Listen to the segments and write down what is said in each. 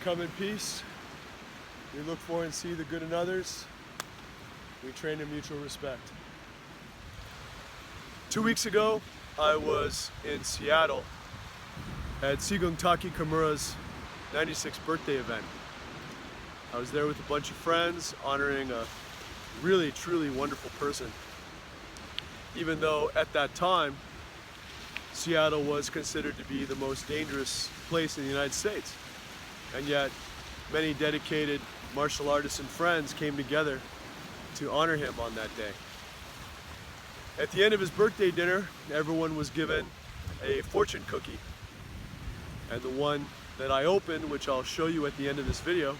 come in peace. We look for and see the good in others. We train in mutual respect. 2 weeks ago, I was in Seattle at Taky Kimura's 96th birthday event. I was there with a bunch of friends honoring a really, truly wonderful person. Even though at that time, Seattle was considered to be the most dangerous place in the United States. And yet, many dedicated martial artists and friends came together to honor him on that day. At the end of his birthday dinner, everyone was given a fortune cookie. And the one that I opened, which I'll show you at the end of this video,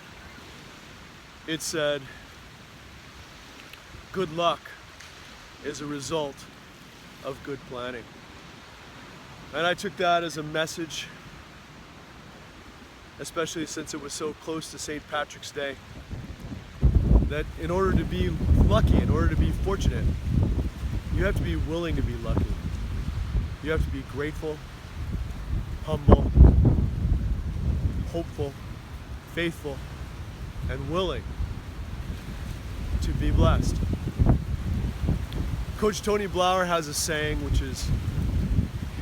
it said, "Good luck is a result of good planning." And I took that as a message, especially since it was so close to St. Patrick's Day, that in order to be lucky, in order to be fortunate, you have to be willing to be lucky. You have to be grateful, humble, hopeful, faithful, and willing to be blessed. Coach Tony Blauer has a saying which is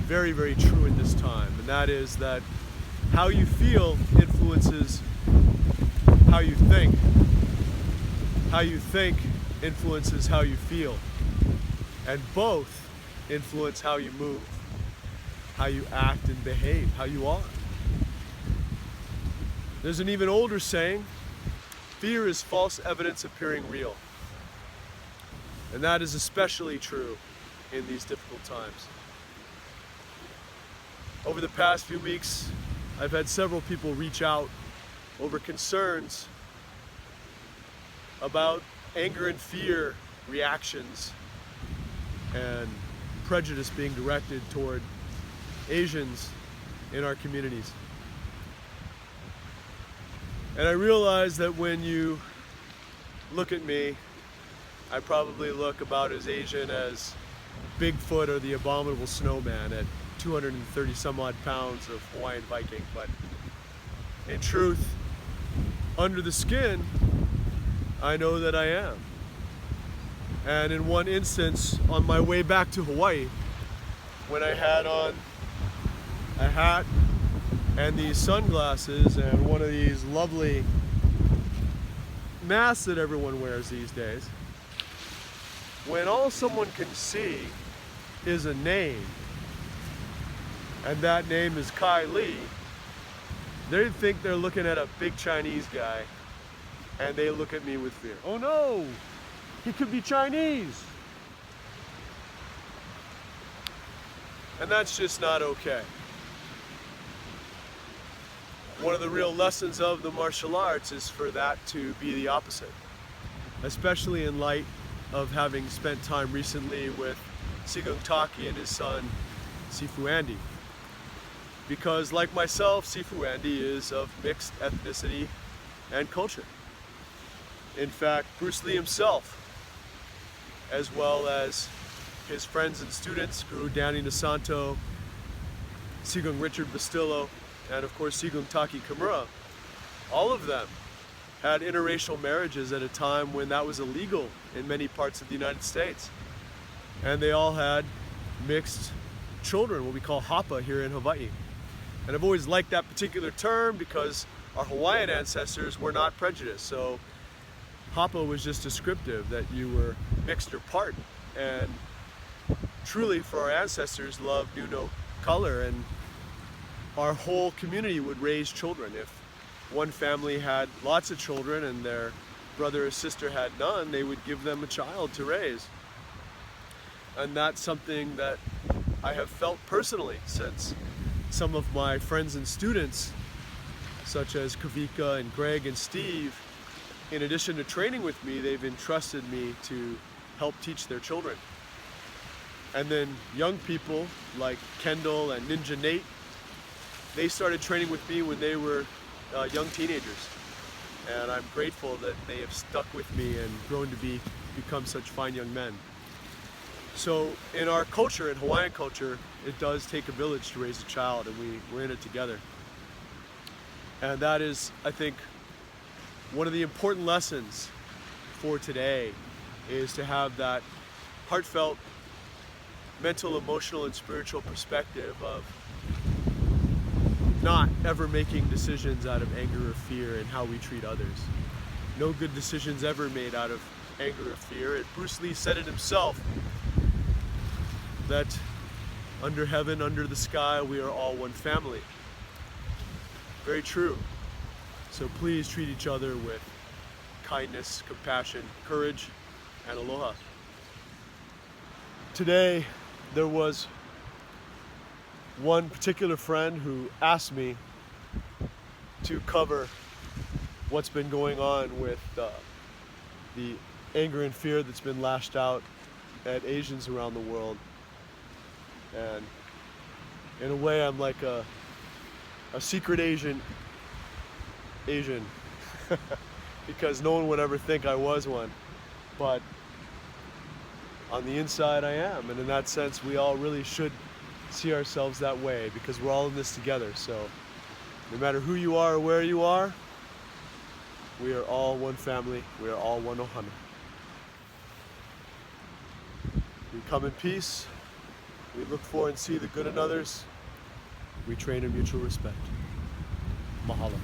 very, very true in this time, and that is that how you feel influences how you think. How you think influences how you feel. And both influence how you move, how you act and behave, how you are. There's an even older saying, fear is false evidence appearing real. And that is especially true in these difficult times. Over the past few weeks, I've had several people reach out over concerns about anger and fear reactions and prejudice being directed toward Asians in our communities. And I realize that when you look at me, I probably look about as Asian as Bigfoot or the Abominable Snowman at 230 some odd pounds of Hawaiian Viking, but in truth, under the skin, I know that I am. And in one instance, on my way back to Hawaii, when I had on a hat and these sunglasses and one of these lovely masks that everyone wears these days, when all someone can see is a name, and that name is Kai Li, they think they're looking at a big Chinese guy, and they look at me with fear. Oh no, he could be Chinese. And that's just not okay. One of the real lessons of the martial arts is for that to be the opposite, especially in light of having spent time recently with Sigung Taki and his son, Sifu Andy. Because like myself, Sifu Andy is of mixed ethnicity and culture. In fact, Bruce Lee himself, as well as his friends and students, Guru Danny Nasanto, Sigung Richard Bastillo, and of course Sigung Taky Kimura, all of them had interracial marriages at a time when that was illegal in many parts of the United States. And they all had mixed children, what we call hapa here in Hawaii. And I've always liked that particular term because our Hawaiian ancestors were not prejudiced. So hapa was just descriptive that you were mixed or part. And truly for our ancestors, love knew no color, and our whole community would raise children. If one family had lots of children and their brother or sister had none, they would give them a child to raise. And that's something that I have felt personally since some of my friends and students, such as Kavika and Greg and Steve, in addition to training with me, they've entrusted me to help teach their children. And then young people like Kendall and Ninja Nate, they started training with me when they were young teenagers. And I'm grateful that they have stuck with me and grown to become such fine young men. So in our culture, in Hawaiian culture, it does take a village to raise a child, and we're in it together. And that is, I think, one of the important lessons for today, is to have that heartfelt mental, emotional, and spiritual perspective of not ever making decisions out of anger or fear in how we treat others. No good decisions ever made out of anger or fear. And Bruce Lee said it himself, that under heaven, under the sky, we are all one family. Very true. So please treat each other with kindness, compassion, courage, and aloha. Today, there was one particular friend who asked me to cover what's been going on with the anger and fear that's been lashed out at Asians around the world. And in a way, I'm like a secret Asian because no one would ever think I was one, but on the inside I am. And in that sense, we all really should see ourselves that way, because we're all in this together. So no matter who you are or where you are, we are all one family. We are all one ohana. We come in peace. We look for and see the good in others. We train in mutual respect. Mahalo.